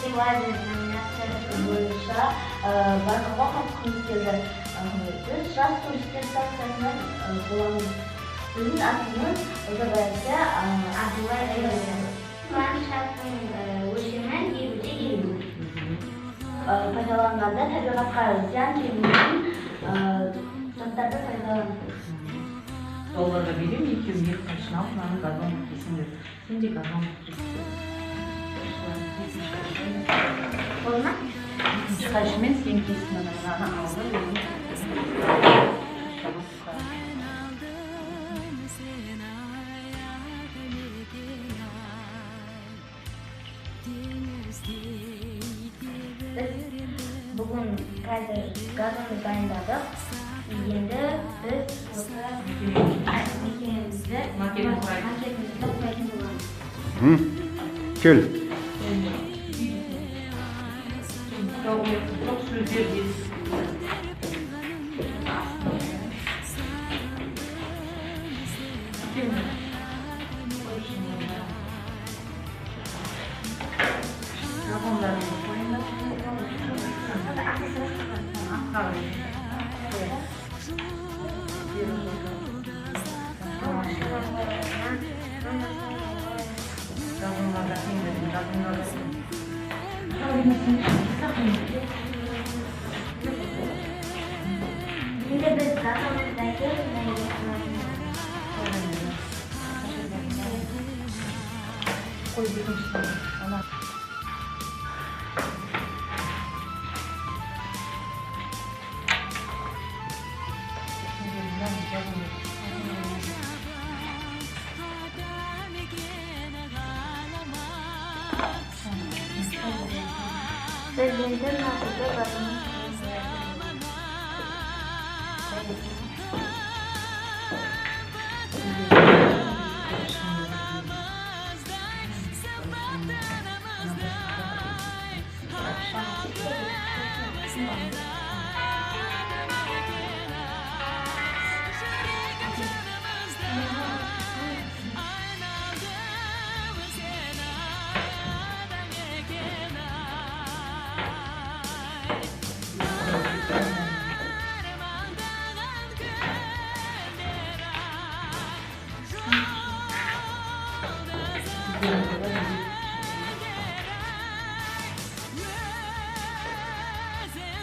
Festival номинациясы бойынша байқауға қатысқымыз келді. Біз жас туристер стансасынан боламыз. Біздің атымыз Ұзабайсы Абдулай Айбайсы. Ландшафттың өлшемі 1/50. Пайдаланғанда табиғатқа зиян келмейтін заттарды пайдаланамыз. Оларға берем, екеуің екі қашын алып, маған газон бітесіңдер. Сен де газон бітесіңдер. Болды ма? Екінші қашымен сен кесін ананы алды. Бүгін қазір газонды дайындадық. Енді біз осы макетімізді қойатын боламыз. Кел. Çok sözdер дейсіз. Şimdi biz газондaki Koy birincisini. Ana. Президенtin nasıldı gazonun Thank you.